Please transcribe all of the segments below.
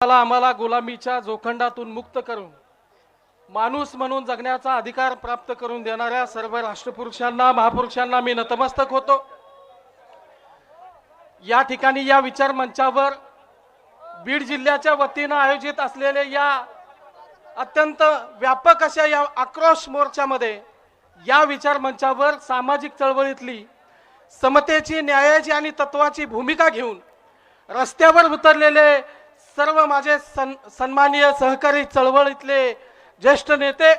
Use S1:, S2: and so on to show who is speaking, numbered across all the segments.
S1: आम्हाला गुलामीच्या जोखंडातून मुक्त करून माणूस म्हणून जगण्याचा अधिकार प्राप्त करून देणाऱ्या सर्व राष्ट्रपुरुषांना महापुरुषांना मी नतमस्तक होतो। या ठिकाणी या विचार मंचावर बीड जिल्ह्याच्या वतीने आयोजित असलेले या अत्यंत व्यापक अशा या आक्रोश मोर्चामध्ये या विचार मंचावर सामाजिक चळवळीतली समतेची न्यायाची आणि तत्वाची भूमिका घेऊन रस्त्यावर उतरलेले सर्व माझे सन्माननीय सहकारी चळवळीतले ज्येष्ठ नेते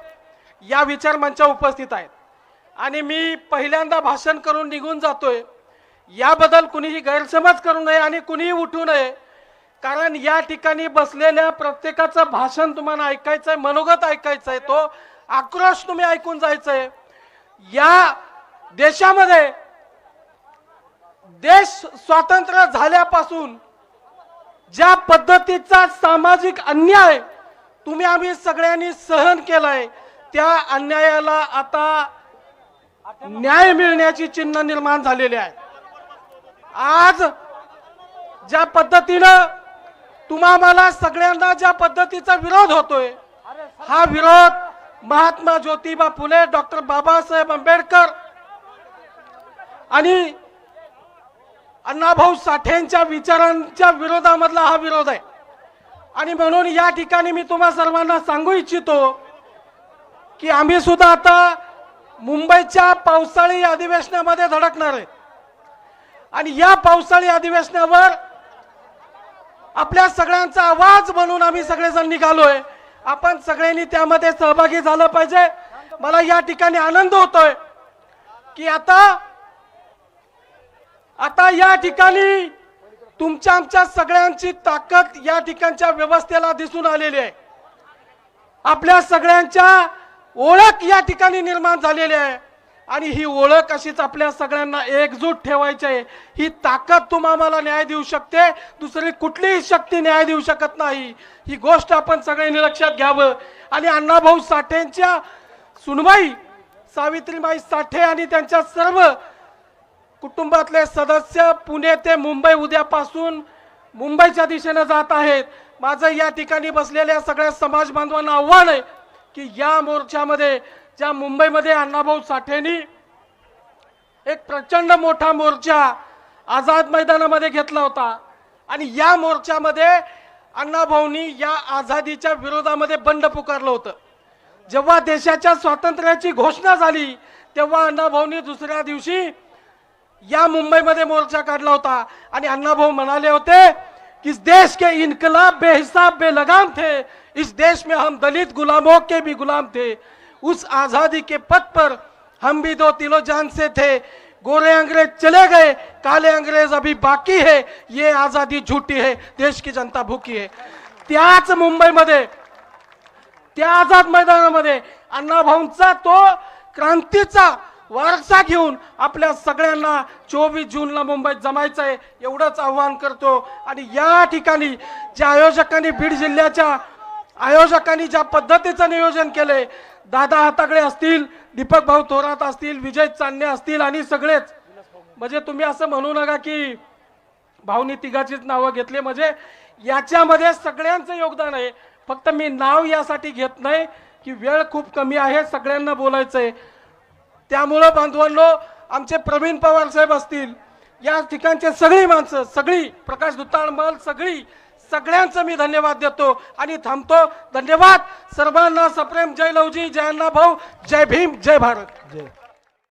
S1: या विचार मंचावर उपस्थित आहेत आणि मी पहिल्यांदा भाषण करून निघून जातोय। याबद्दल कुणीही गैरसमज करू नये आणि कुणीही उठू नये, कारण या ठिकाणी बसलेल्या प्रत्येकाचं भाषण तुम्हाला ऐकायचंय, मनोगत ऐकायचंय, तो आक्रोश तुम्ही ऐकून जायचंय। या देशामध्ये देश स्वतंत्र झाल्यापासून ज्या पद्धतीचा सामाजिक अन्याय तुम्ही आम्ही सगळ्यांनी सहन केलाय, त्या अन्यायाला आता न्याय मिळण्याची चिन्ह निर्माण झालेली आहे। आज ज्या पद्धतीनं तुम्हाला सगळ्यांना ज्या पद्धतीचा विरोध होतोय, हा विरोध महात्मा ज्योतिबा फुले, डॉक्टर बाबासाहेब आंबेडकर आणि अण्णाभाऊ साठेंच्या विचारांच्या विरोधामधला हा विरोध आहे। आणि म्हणून या ठिकाणी मी तुम्हा सर्वांना सांगू इच्छितो की आम्ही सुद्धा आता मुंबईच्या पावसाळी अधिवेशनामध्ये धडकणार आहे आणि या पावसाळी अधिवेशनावर आपल्या सगळ्यांचा आवाज म्हणून आम्ही सगळेजण निघालोय। आपण सगळ्यांनी त्यामध्ये सहभागी झालं पाहिजे। मला या ठिकाणी आनंद होतोय की आता या ठिकाणी तुमच्या आमच्या सगळ्यांची ताकद या ठिकाणच्या व्यवस्थेला दिसून आलेली आहे। आपल्या सगळ्यांच्या ओळख या ठिकाणी निर्माण झालेली आहे आणि ही ओळख अशीच आपल्या सगळ्यांना एकजूट ठेवायची आहे। ही ताकद तुम्हाला न्याय देऊ शकते, दुसरी कुठलीही शक्ती न्याय देऊ शकत नाही। ही गोष्ट आपण सगळ्यांनी लक्षात घ्यावं। आणि अण्णाभाऊ साठेंच्या सुनबाई सावित्रीबाई साठे आणि त्यांच्या सर्व कुटुंबातले सदस्य पुणे ते मुंबई उद्यापासून मुंबईच्या दिशेने जात आहेत। माझं या ठिकाणी बसलेल्या सगळ्या समाज बांधवांना आव्हान आहे की या मोर्चामध्ये ज्या मुंबईमध्ये अण्णाभाऊ साठेंनी एक प्रचंड मोठा मोर्चा आझाद मैदानामध्ये घेतला होता आणि या मोर्चामध्ये अण्णाभाऊंनी या आझादीच्या विरोधामध्ये बंड पुकारलं होतं। जेव्हा देशाच्या स्वातंत्र्याची घोषणा झाली तेव्हा अण्णाभाऊंनी दुसऱ्या दिवशी या मुंबई मध्ये मोर्चा काढला होता आणि अण्णाभाऊ म्हणाले होते कि इस देश के इनकलाब बेहिसाब बेलगाम थे, इस देश में हम दलित गुलामों के भी गुलाम थे, उस आजादी के पथ पर हम भी दो तिलो जान से थे, गोरे अंग्रेज चले गए, काले अंग्रेज अभी बाकी है, ये आजादी झूठी है, देश की जनता भूखी है। त्याच मुंबई मध्ये त्या आझाद मैदानामध्ये अण्णाभाऊंचा तो क्रांतीचा वारसा घेऊन आपल्या सगळ्यांना 24 जूनला मुंबईत जमायचं आहे एवढंच आव्हान करतो। आणि या ठिकाणी ज्या आयोजकांनी बीड जिल्ह्याच्या आयोजकांनी ज्या पद्धतीचं नियोजन केले, दादा हाताकडे असतील, दीपक भाऊ थोरात असतील, विजय चांदणे असतील आणि सगळेच, म्हणजे तुम्ही असं म्हणू नका की भाऊनी तिघाचीच नावं घेतली, म्हणजे याच्यामध्ये सगळ्यांचं योगदान आहे। फक्त मी नाव यासाठी घेत नाही की वेळ खूप कमी आहे, सगळ्यांना बोलायचंय। त्यामुळे बांधवांनो, आमचे प्रवीण पवार साहेब असतील, या ठिकाणचे सगळी माणसं, सगळी प्रकाश दुताळमल, सगळ्यांचं मी धन्यवाद देतो आणि थांबतो। धन्यवाद सर्वांना, सप्रेम जय लवजी, जय अण्णाभाऊ, जय भीम, जय भारत।
S2: जय